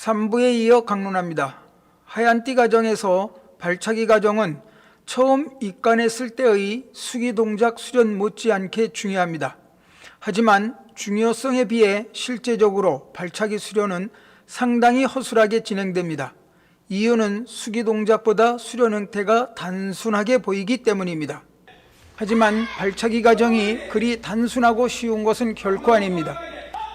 3부에 이어 강론합니다. 하얀띠 가정에서 발차기 가정은 처음 입간했을 때의 수기 동작 수련 못지않게 중요합니다. 하지만 중요성에 비해 실제적으로 발차기 수련은 상당히 허술하게 진행됩니다. 이유는 수기 동작보다 수련 형태가 단순하게 보이기 때문입니다. 하지만 발차기 가정이 그리 단순하고 쉬운 것은 결코 아닙니다.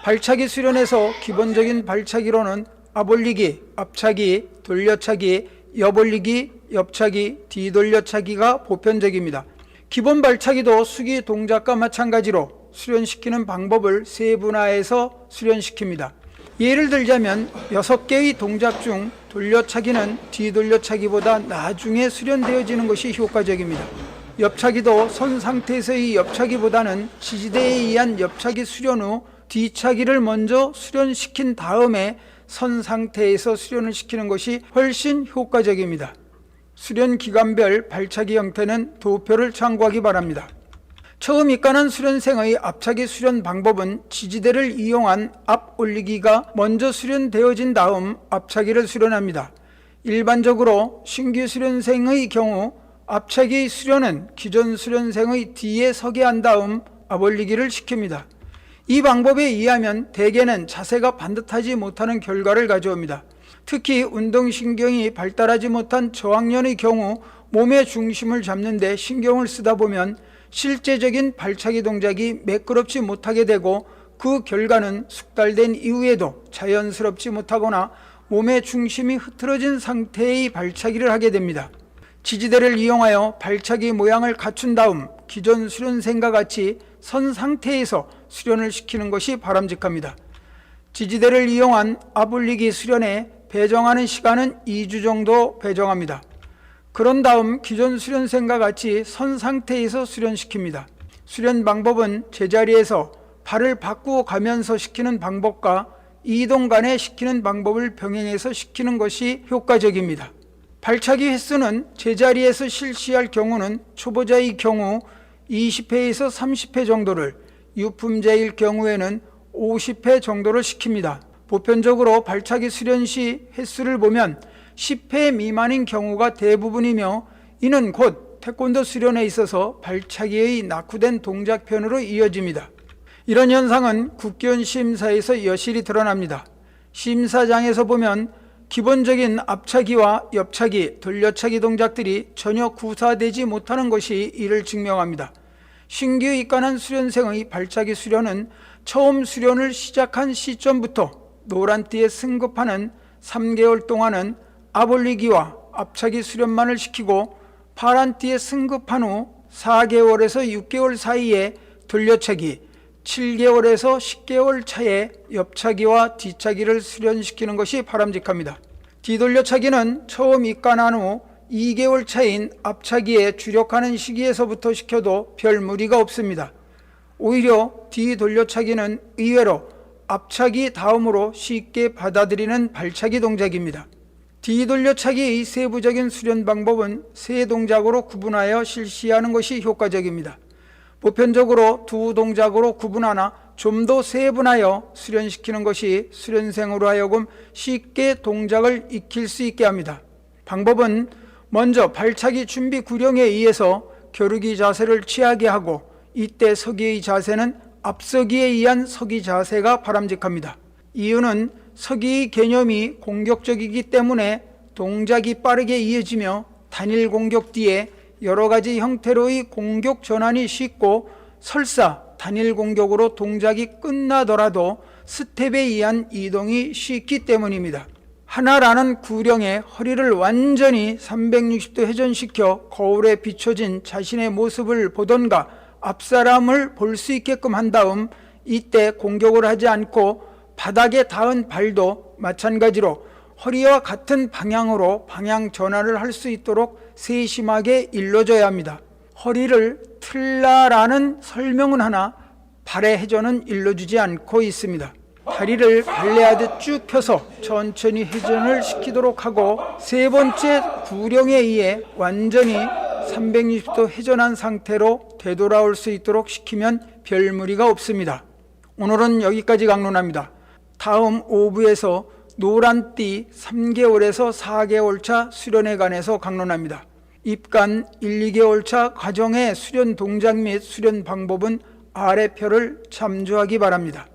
발차기 수련에서 기본적인 발차기로는 앞올리기, 앞차기, 돌려차기, 옆올리기, 옆차기, 뒤돌려차기가 보편적입니다. 기본 발차기도 수기 동작과 마찬가지로 수련시키는 방법을 세분화해서 수련시킵니다. 예를 들자면 6개의 동작 중 돌려차기는 뒤돌려차기보다 나중에 수련되어지는 것이 효과적입니다. 옆차기도 선 상태에서의 옆차기보다는 지지대에 의한 옆차기 수련 후 뒤차기를 먼저 수련시킨 다음에 선 상태에서 수련을 시키는 것이 훨씬 효과적입니다. 수련 기간별 발차기 형태는 도표를 참고하기 바랍니다. 처음 입간한 수련생의 앞차기 수련 방법은 지지대를 이용한 앞 올리기가 먼저 수련되어진 다음 앞차기를 수련합니다. 일반적으로 신규 수련생의 경우 앞차기 수련은 기존 수련생의 뒤에 서게 한 다음 앞올리기를 시킵니다. 이 방법에 의하면 대개는 자세가 반듯하지 못하는 결과를 가져옵니다. 특히 운동신경이 발달하지 못한 저학년의 경우 몸의 중심을 잡는 데 신경을 쓰다 보면 실제적인 발차기 동작이 매끄럽지 못하게 되고 그 결과는 숙달된 이후에도 자연스럽지 못하거나 몸의 중심이 흐트러진 상태의 발차기를 하게 됩니다. 지지대를 이용하여 발차기 모양을 갖춘 다음 기존 수련생과 같이 선 상태에서 수련을 시키는 것이 바람직합니다. 지지대를 이용한 앞올리기 수련에 배정하는 시간은 2주 정도 배정합니다. 그런 다음 기존 수련생과 같이 선 상태에서 수련시킵니다. 수련 방법은 제자리에서 발을 바꾸어 가면서 시키는 방법과 이동 간에 시키는 방법을 병행해서 시키는 것이 효과적입니다. 발차기 횟수는 제자리에서 실시할 경우는 초보자의 경우 20회에서 30회 정도를, 유품자일 경우에는 50회 정도를 시킵니다. 보편적으로 발차기 수련 시 횟수를 보면 10회 미만인 경우가 대부분이며 이는 곧 태권도 수련에 있어서 발차기의 낙후된 동작편으로 이어집니다. 이런 현상은 국기원 심사에서 여실히 드러납니다. 심사장에서 보면 기본적인 앞차기와 옆차기, 돌려차기 동작들이 전혀 구사되지 못하는 것이 이를 증명합니다. 신규 입간한 수련생의 발차기 수련은 처음 수련을 시작한 시점부터 노란띠에 승급하는 3개월 동안은 앞올리기와 앞차기 수련만을 시키고 파란띠에 승급한 후 4개월에서 6개월 사이에 돌려차기, 7개월에서 10개월 차에 옆차기와 뒤차기를 수련시키는 것이 바람직합니다. 뒤돌려차기는 처음 입간한 후 2개월 차인 앞차기에 주력하는 시기에서부터 시켜도 별 무리가 없습니다. 오히려 뒤돌려차기는 의외로 앞차기 다음으로 쉽게 받아들이는 발차기 동작입니다. 뒤돌려차기의 세부적인 수련 방법은 세 동작으로 구분하여 실시하는 것이 효과적입니다. 보편적으로 두 동작으로 구분하나 좀 더 세분하여 수련시키는 것이 수련생으로 하여금 쉽게 동작을 익힐 수 있게 합니다. 방법은 먼저 발차기 준비 구령에 의해서 겨루기 자세를 취하게 하고 이때 서기의 자세는 앞서기에 의한 서기 자세가 바람직합니다. 이유는 서기의 개념이 공격적이기 때문에 동작이 빠르게 이어지며 단일 공격 뒤에 여러 가지 형태로의 공격 전환이 쉽고 설사 단일 공격으로 동작이 끝나더라도 스텝에 의한 이동이 쉽기 때문입니다. 하나라는 구령에 허리를 완전히 360도 회전시켜 거울에 비춰진 자신의 모습을 보던가 앞사람을 볼 수 있게끔 한 다음 이때 공격을 하지 않고 바닥에 닿은 발도 마찬가지로 허리와 같은 방향으로 방향 전환을 할 수 있도록 세심하게 일러줘야 합니다. 허리를 틀라라는 설명은 하나 발의 회전은 일러주지 않고 있습니다. 다리를 발레하듯 쭉 펴서 천천히 회전을 시키도록 하고 세 번째 구령에 의해 완전히 360도 회전한 상태로 되돌아올 수 있도록 시키면 별 무리가 없습니다. 오늘은 여기까지 강론합니다. 다음 5부에서 노란띠 3개월에서 4개월 차 수련에 관해서 강론합니다. 입간 1, 2개월 차 가정의 수련 동작 및 수련 방법은 아래 표를 참조하기 바랍니다.